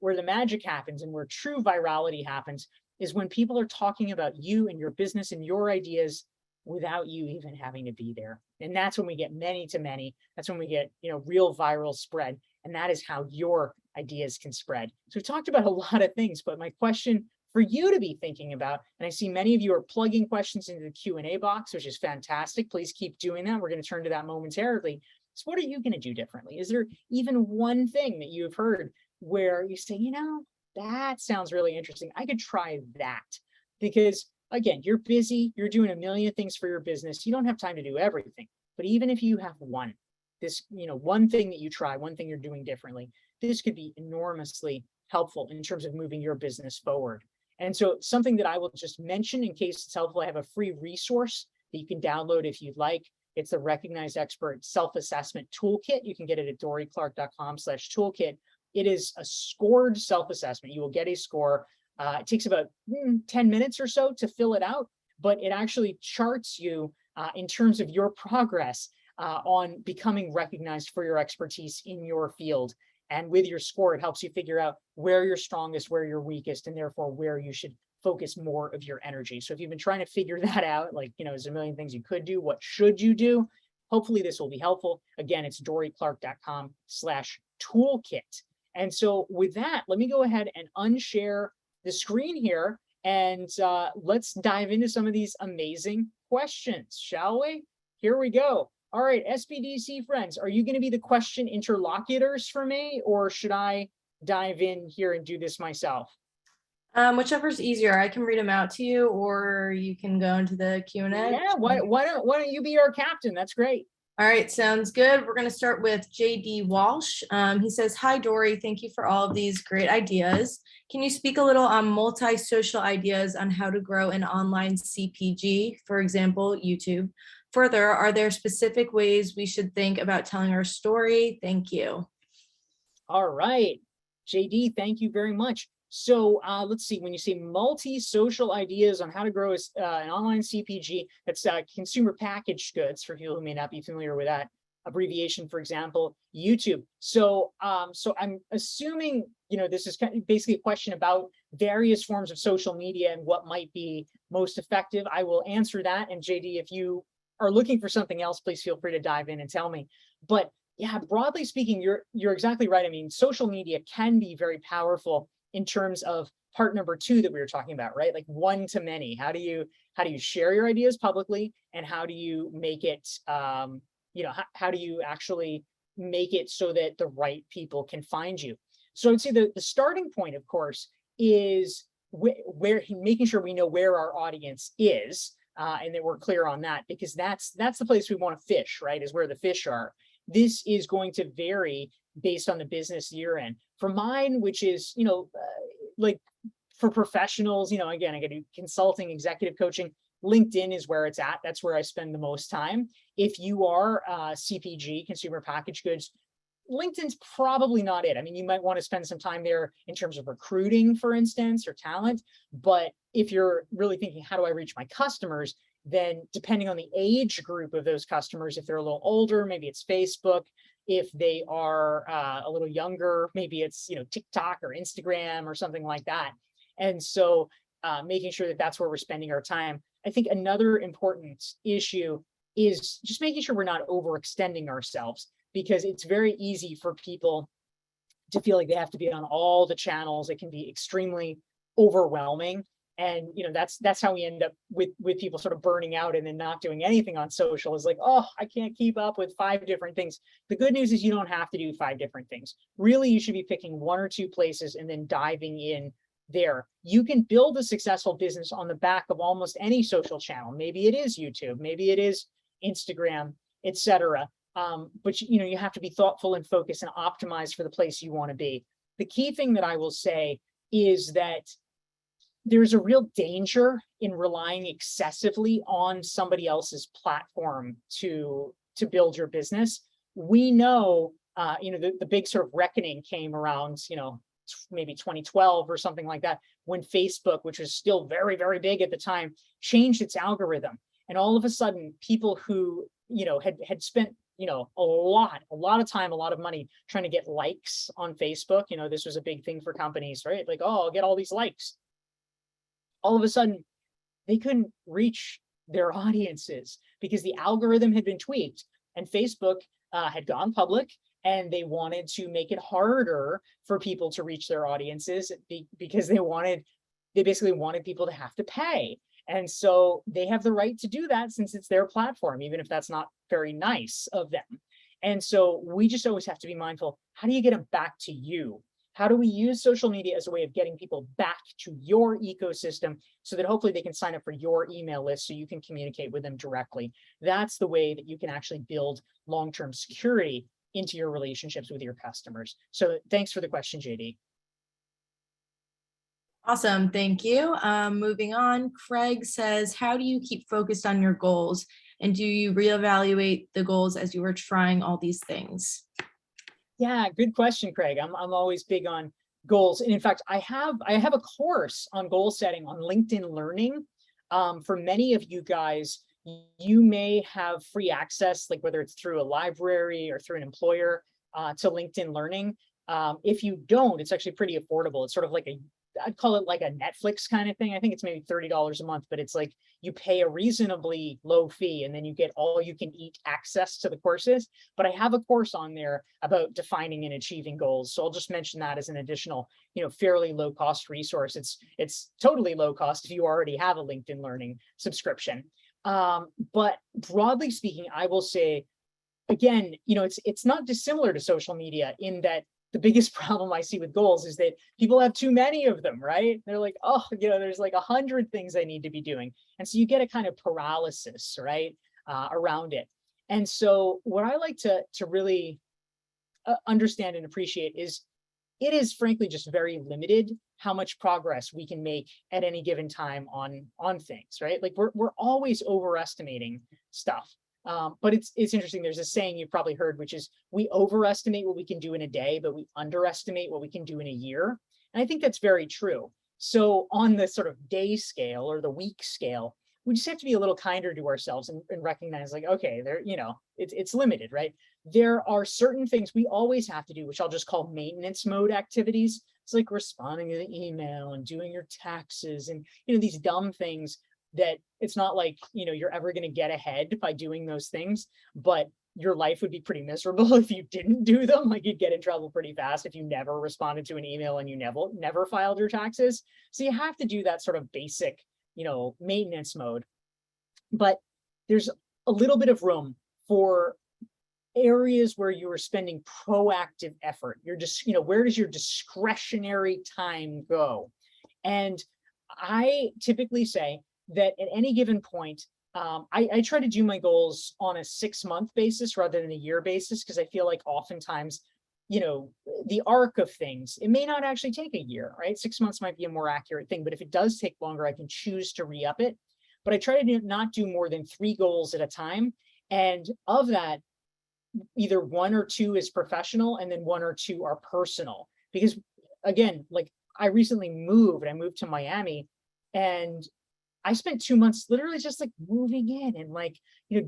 B: where the magic happens and where true virality happens is when people are talking about you and your business and your ideas without you even having to be there. And that's when we get many to many. That's when we get, real viral spread. And that is how your ideas can spread. So we talked about a lot of things, but my question for you to be thinking about, and I see many of you are plugging questions into the Q&A box, which is fantastic. Please keep doing that. We're going to turn to that momentarily. So what are you going to do differently? Is there even one thing that you've heard where you say, that sounds really interesting. I could try that? Because again, you're busy, you're doing a million things for your business. You don't have time to do everything. But even if you have one thing that you try, one thing you're doing differently, this could be enormously helpful in terms of moving your business forward. And so something that I will just mention in case it's helpful, I have a free resource that you can download if you'd like. It's the Recognized Expert Self-Assessment Toolkit. You can get it at dorieclark.com/toolkit. It is a scored self-assessment. You will get a score. It takes about 10 minutes or so to fill it out, but it actually charts you in terms of your progress on becoming recognized for your expertise in your field. And with your score, it helps you figure out where you're strongest, where you're weakest, and therefore where you should focus more of your energy. So if you've been trying to figure that out, there's a million things you could do. What should you do? Hopefully this will be helpful. Again, it's dorieclark.com/toolkit. And so with that, let me go ahead and unshare the screen here, and let's dive into some of these amazing questions, shall we? Here we go. All right, SBDC friends, are you going to be the question interlocutors for me, or should I dive in here and do this myself?
A: Whichever's easier. I can read them out to you, or you can go into the Q&A.
B: Yeah, why don't you be our captain? That's great.
A: All right, sounds good. We're going to start with JD Walsh. He says, "Hi, Dorie. Thank you for all of these great ideas. Can you speak a little on multi-social ideas on how to grow an online CPG, for example, YouTube? Further, are there specific ways we should think about telling our story? Thank you."
B: All right, JD, thank you very much. So let's see, when you say multi-social ideas on how to grow an online CPG, that's consumer packaged goods, for people who may not be familiar with that abbreviation, for example, YouTube. So I'm assuming, this is kind of basically a question about various forms of social media and what might be most effective. I will answer that. And JD, if you are looking for something else, please feel free to dive in and tell me. But yeah, broadly speaking, you're exactly right. I mean, social media can be very powerful in terms of part number 2 that we were talking about, right? Like one to many. How do you share your ideas publicly, and how do you make it, how do you actually make it so that the right people can find you? So I'd say the starting point, of course, is where making sure we know where our audience is, and that we're clear on that, because that's the place we want to fish, right? Is where the fish are. This is going to vary based on the business you're in. For mine, which is, like for professionals, again, I do consulting, executive coaching. LinkedIn is where it's at. That's where I spend the most time. If you are CPG, consumer packaged goods, LinkedIn's probably not it. I mean, you might want to spend some time there in terms of recruiting, for instance, or talent. But if you're really thinking, how do I reach my customers? Then depending on the age group of those customers, if they're a little older, maybe it's Facebook. If they are a little younger, maybe it's TikTok or Instagram or something like that. And so making sure that that's where we're spending our time. I think another important issue is just making sure we're not overextending ourselves, because it's very easy for people to feel like they have to be on all the channels. It can be extremely overwhelming. And that's how we end up with people sort of burning out and then not doing anything on social. Is like, oh, I can't keep up with 5 different things. The good news is you don't have to do 5 different things. Really, you should be picking 1 or 2 places and then diving in there. You can build a successful business on the back of almost any social channel. Maybe it is YouTube, maybe it is Instagram, etc. But you have to be thoughtful and focused and optimize for the place you want to be. The key thing that I will say is that there's a real danger in relying excessively on somebody else's platform to build your business. We know, the big sort of reckoning came around, maybe 2012 or something like that, when Facebook, which was still very, very big at the time, changed its algorithm. And all of a sudden, people who, had spent a lot of time, a lot of money trying to get likes on Facebook. This was a big thing for companies, right? Like, oh, I'll get all these likes. All of a sudden, they couldn't reach their audiences because the algorithm had been tweaked, and Facebook had gone public, and they wanted to make it harder for people to reach their audiences because they basically wanted people to have to pay. And so they have the right to do that since it's their platform, even if that's not very nice of them. And so we just always have to be mindful. How do you get them back to you? How do we use social media as a way of getting people back to your ecosystem so that hopefully they can sign up for your email list so you can communicate with them directly? That's the way that you can actually build long-term security into your relationships with your customers. So thanks for the question, JD.
A: Awesome, thank you. Moving on, Craig says, how do you keep focused on your goals? And do you reevaluate the goals as you were trying all these things?
B: Yeah, good question, Craig. I'm always big on goals. And in fact, I have a course on goal setting on LinkedIn Learning. For many of you guys, you may have free access, like whether it's through a library or through an employer, to LinkedIn Learning. If you don't, it's actually pretty affordable. It's sort of like I'd call it like a Netflix kind of thing. I think it's maybe $30 a month, but it's like you pay a reasonably low fee and then you get all you can eat access to the courses. But I have a course on there about defining and achieving goals. So I'll just mention that as an additional, fairly low cost resource. It's totally low cost if you already have a LinkedIn Learning subscription. But broadly speaking, I will say, again, it's not dissimilar to social media in that the biggest problem I see with goals is that people have too many of them, right? They're like, oh, there's like 100 things I need to be doing. And so you get a kind of paralysis, right, around it. And so what I like to really understand and appreciate is it is frankly just very limited how much progress we can make at any given time on things, right? Like we're always overestimating stuff. But it's interesting. There's a saying you've probably heard, which is we overestimate what we can do in a day, but we underestimate what we can do in a year. And I think that's very true. So on the sort of day scale or the week scale, we just have to be a little kinder to ourselves and recognize like, okay, it's limited, right? There are certain things we always have to do, which I'll just call maintenance mode activities. It's like responding to the email and doing your taxes and, these dumb things that it's not like, you're ever going to get ahead by doing those things, but your life would be pretty miserable if you didn't do them. Like you'd get in trouble pretty fast if you never responded to an email and you never filed your taxes. So you have to do that sort of basic, maintenance mode. But there's a little bit of room for areas where you are spending proactive effort. You're just, where does your discretionary time go? And I typically say that at any given point, I try to do my goals on a 6-month basis rather than a year basis, because I feel like oftentimes, the arc of things, it may not actually take a year, right? 6 months might be a more accurate thing, but if it does take longer, I can choose to re-up it. But I try to not do more than 3 goals at a time. And of that, either 1 or 2 is professional and then 1 or 2 are personal. Because again, like I recently moved, I moved to Miami, and I spent 2 months literally just like moving in and like,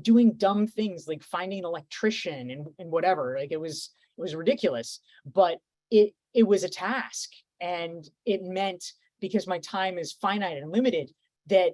B: doing dumb things like finding an electrician and whatever. Like it was ridiculous, but it was a task. And it meant, because my time is finite and limited, that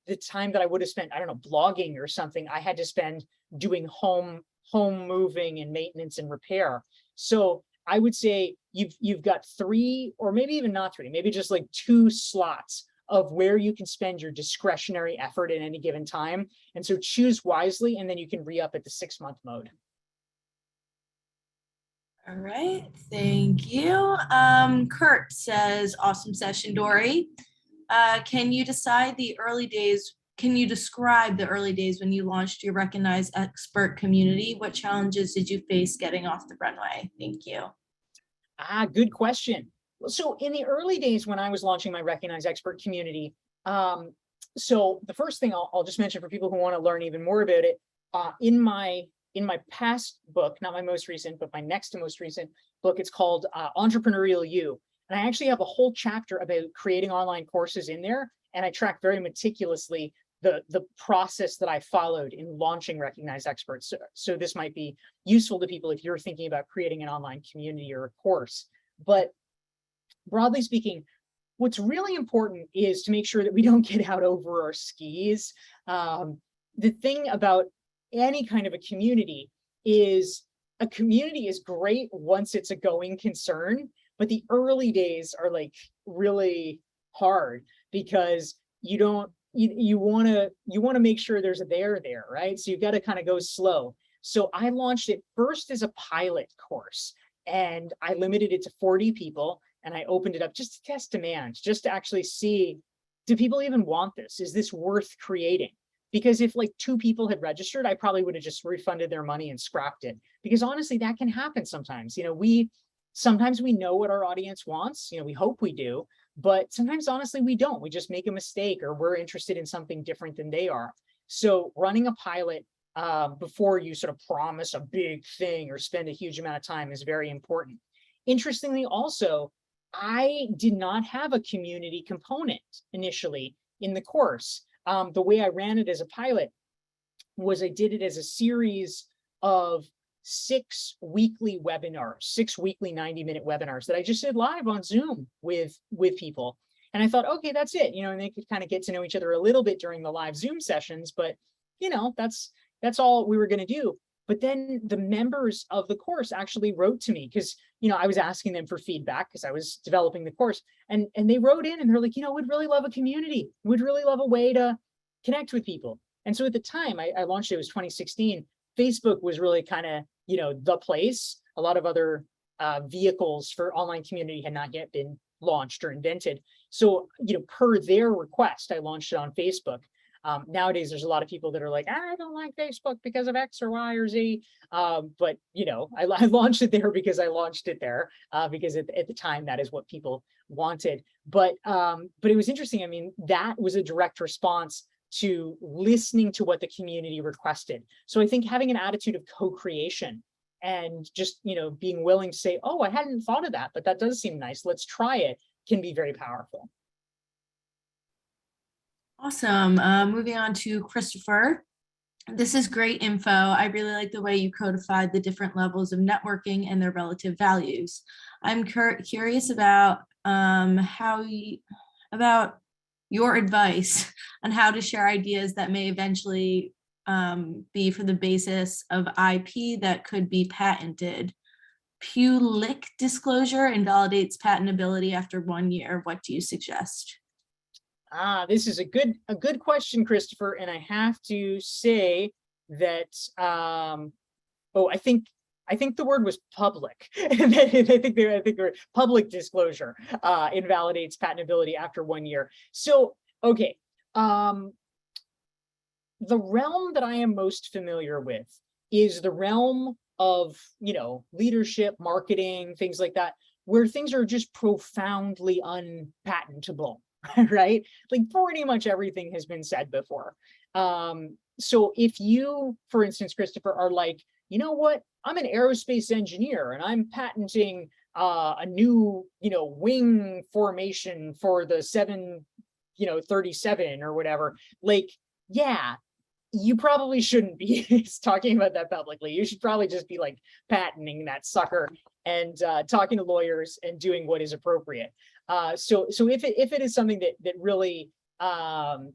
B: the time that I would have spent, I don't know, blogging or something, I had to spend doing home moving and maintenance and repair. So I would say you've got 3, or maybe even not 3, maybe just like 2 slots of where you can spend your discretionary effort at any given time. And so choose wisely, and then you can re-up at the 6-month mode.
A: All right, thank you. Kurt says, awesome session, Dorie. Can you describe the early days when you launched your recognized expert community? What challenges did you face getting off the runway? Thank you.
B: Good question. So in the early days when I was launching my recognized expert community, so the first thing I'll just mention for people who want to learn even more about it, in my past book, not my most recent, but my next to most recent book, it's called Entrepreneurial You. And I actually have a whole chapter about creating online courses in there. And I track very meticulously the process that I followed in launching Recognized Experts. So this might be useful to people if you're thinking about creating an online community or a course. But broadly speaking, what's really important is to make sure that we don't get out over our skis. The thing about any kind of a community is great once it's a going concern, but the early days are like really hard because you want to make sure there's a there, right? So you've got to kind of go slow. So I launched it first as a pilot course, and I limited it to 40 people, and I opened it up just to test demand, just to actually see, do people even want this? Is this worth creating? Because if like 2 people had registered, I probably would have just refunded their money and scrapped it. Because honestly, that can happen sometimes. Sometimes we know what our audience wants. We hope we do, but sometimes honestly, we don't. We just make a mistake, or we're interested in something different than they are. So running a pilot before you sort of promise a big thing or spend a huge amount of time is very important. Interestingly, also, I did not have a community component initially in the course. The way I ran it as a pilot was I did it as a series of 6 weekly webinars, 6 weekly 90-minute webinars that I just did live on Zoom with people. And I thought, okay, that's it, and they could kind of get to know each other a little bit during the live Zoom sessions, but that's all we were going to do. But then the members of the course actually wrote to me because, I was asking them for feedback because I was developing the course, and they wrote in and they're like, we'd really love a community. We'd really love a way to connect with people. And so at the time I launched, it was 2016. Facebook was really kind of, the place. A lot of other vehicles for online community had not yet been launched or invented. So, per their request, I launched it on Facebook. Nowadays, there's a lot of people that are like, I don't like Facebook because of X or Y or Z. But, I launched it there because I launched it there because at the time, that is what people wanted. But it was interesting. I mean, that was a direct response to listening to what the community requested. So I think having an attitude of co-creation and just, being willing to say, oh, I hadn't thought of that, but that does seem nice. Let's try it, can be very powerful.
A: Awesome. Moving on to Christopher. This is great info. I really like the way you codified the different levels of networking and their relative values. I'm curious about about your advice on how to share ideas that may eventually be for the basis of IP that could be patented. Public disclosure invalidates patentability after 1 year. What do you suggest?
B: This is a good question, Christopher. And I have to say that, I think the word was public. And I think the public disclosure invalidates patentability after 1 year. So, okay. The realm that I am most familiar with is the realm of, leadership, marketing, things like that, where things are just profoundly unpatentable. Right? Like pretty much everything has been said before. So if you, for instance, Christopher, are like, you know what, I'm an aerospace engineer and I'm patenting a new, wing formation for the 737 or whatever, like, yeah, you probably shouldn't be talking about that publicly. You should probably just be like patenting that sucker and talking to lawyers and doing what is appropriate. So if it is something that really can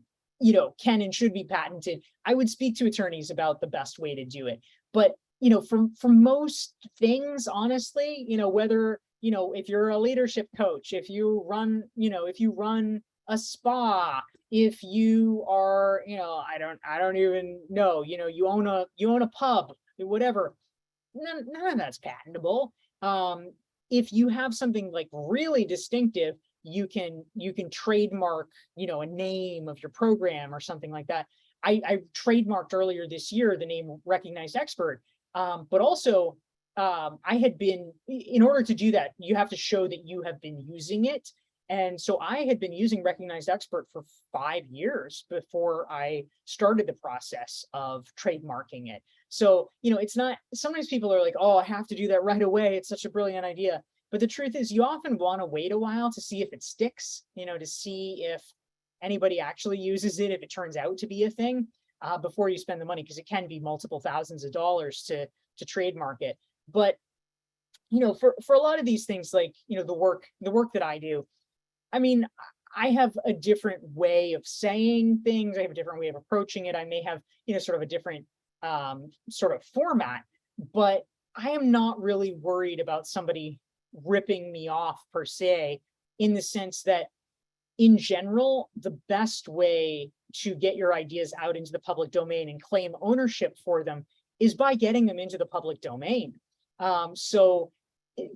B: and should be patented, I would speak to attorneys about the best way to do it. But for most things, honestly, whether if you're a leadership coach, if you run a spa, if you are, I don't even know, you own a pub, whatever, none of that's patentable. If you have something like really distinctive, you can trademark, a name of your program or something like that. I trademarked earlier this year the name Recognized Expert, but also I had been, in order to do that, you have to show that you have been using it. And so I had been using Recognized Expert for 5 years before I started the process of trademarking it. So, it's not, sometimes people are like, oh, I have to do that right away. It's such a brilliant idea. But the truth is you often want to wait a while to see if it sticks, to see if anybody actually uses it, if it turns out to be a thing, before you spend the money, because it can be multiple thousands of dollars to trademark it. But for a lot of these things, like the work that I do, I mean, I have a different way of saying things. I have a different way of approaching it. I may have sort of a different sort of format, but I am not really worried about somebody ripping me off per se, in the sense that in general, the best way to get your ideas out into the public domain and claim ownership for them is by getting them into the public domain. So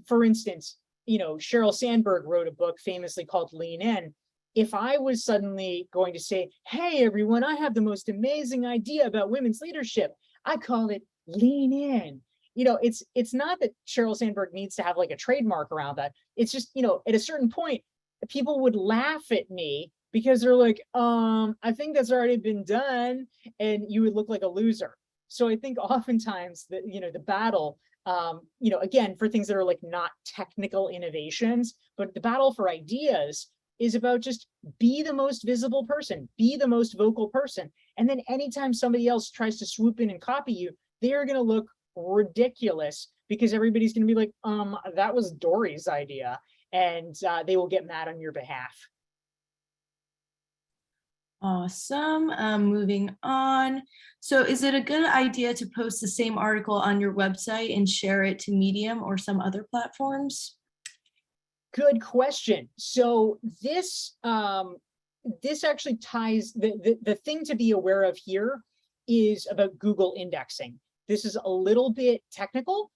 B: for instance, Sheryl Sandberg wrote a book famously called Lean In. If I was suddenly going to say, hey, everyone, I have the most amazing idea about women's leadership, I call it Lean In. It's not that Sheryl Sandberg needs to have like a trademark around that. It's just, at a certain point, people would laugh at me because they're like, I think that's already been done, and you would look like a loser. So I think oftentimes the battle, again, for things that are like not technical innovations, but the battle for ideas is about just be the most visible person, be the most vocal person. And then anytime somebody else tries to swoop in and copy you, they're going to look ridiculous, because everybody's going to be like, that was Dorie's idea. And they will get mad on your behalf.
A: Awesome. Moving on. So is it a good idea to post the same article on your website and share it to Medium or some other platforms?
B: Good question. So this actually ties, the thing to be aware of here is about Google indexing. This is a little bit technical,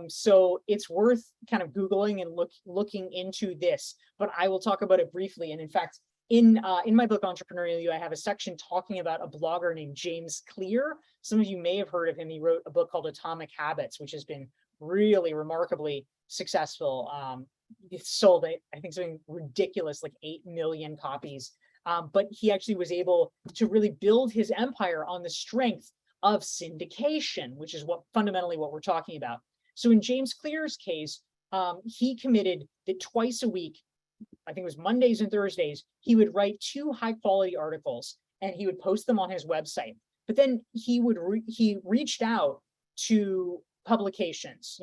B: so it's worth kind of Googling and looking into this, but I will talk about it briefly. And in fact, in my book, Entrepreneurial You, I have a section talking about a blogger named James Clear. Some of you may have heard of him. He wrote a book called Atomic Habits, which has been really remarkably successful. It's sold, I think, something ridiculous, like 8 million copies. But he actually was able to really build his empire on the strength of syndication, which is fundamentally what we're talking about. So in James Clear's case, he committed that twice a week, I think it was Mondays and Thursdays, he would write 2 high-quality articles and he would post them on his website. But then he reached out to publications,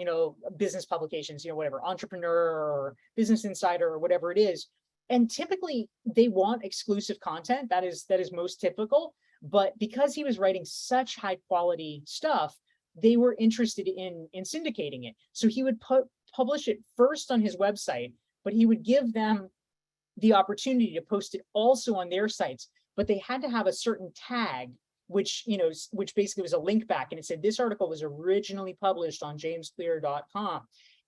B: business publications, whatever, Entrepreneur or Business Insider or whatever it is. And typically they want exclusive content. That is most typical. But because he was writing such high quality stuff, they were interested in syndicating it. So he would publish it first on his website, but he would give them the opportunity to post it also on their sites. But they had to have a certain tag, which basically was a link back, and it said this article was originally published on jamesclear.com.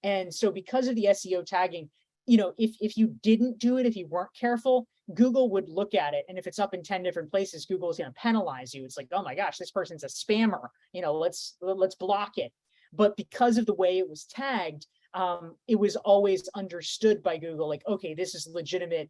B: And so because of the SEO tagging, if you didn't do it, if you weren't careful, Google would look at it. And if it's up in 10 different places, Google is going to penalize you. It's like, oh my gosh, this person's a spammer. Let's block it. But because of the way it was tagged, it was always understood by Google, like, okay, this is legitimate.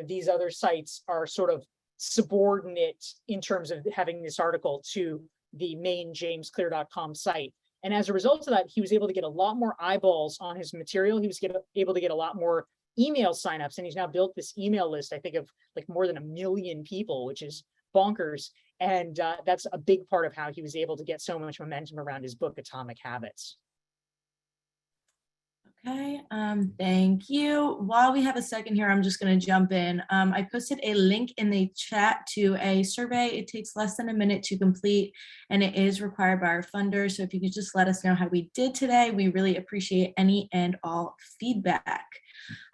B: These other sites are sort of subordinate in terms of having this article to the main jamesclear.com site. And as a result of that, he was able to get a lot more eyeballs on his material. He was able to get a lot more email signups, and he's now built this email list, I think, of like more than 1 million people, which is bonkers. And that's a big part of how he was able to get so much momentum around his book, Atomic Habits.
A: Okay, thank you. While we have a second here, I'm just going to jump in. I posted a link in the chat to a survey. It takes less than a minute to complete, and it is required by our funders. So if you could just let us know how we did today, we really appreciate any and all feedback.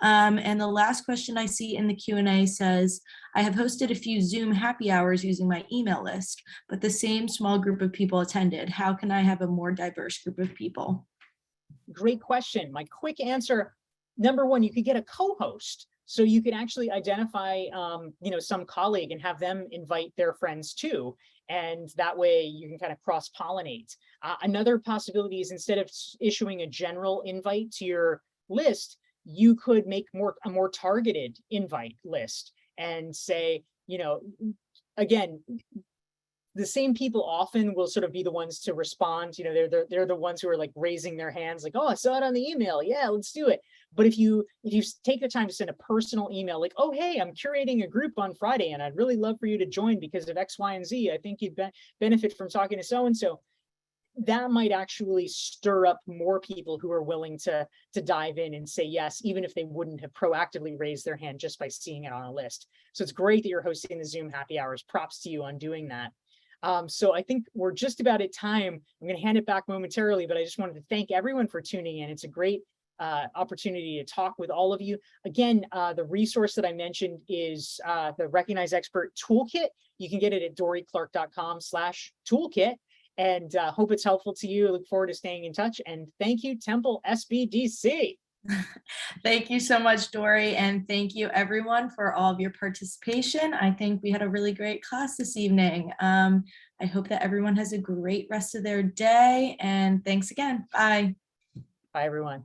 A: And the last question I see in the Q&A says, I have hosted a few Zoom happy hours using my email list, but the same small group of people attended. How can I have a more diverse group of people?
B: Great question. My quick answer, number one, you could get a co-host. So you could actually identify, some colleague and have them invite their friends too. And that way you can kind of cross-pollinate. Another possibility is, instead of issuing a general invite to your list, you could make a more targeted invite list and say, again, the same people often will sort of be the ones to respond. You know, they're the ones who are like raising their hands, like, oh, I saw it on the email. Yeah, let's do it. But if you take the time to send a personal email, like, oh, hey, I'm curating a group on Friday, and I'd really love for you to join because of X, Y, and Z. I think you'd benefit from talking to so and so. That might actually stir up more people who are willing to dive in and say yes, even if they wouldn't have proactively raised their hand just by seeing it on a list. So it's great that you're hosting the Zoom happy hours. Props to you on doing that. So I think we're just about at time. I'm going to hand it back momentarily, but I just wanted to thank everyone for tuning in. It's a great opportunity to talk with all of you. Again, the resource that I mentioned is the Recognize Expert Toolkit. You can get it at DorieClark.com/toolkit. And hope it's helpful to you. Look forward to staying in touch. And thank you, Temple SBDC.
A: Thank you so much, Dorie. And thank you, everyone, for all of your participation. I think we had a really great class this evening. I hope that everyone has a great rest of their day. And thanks again. Bye.
B: Bye, everyone.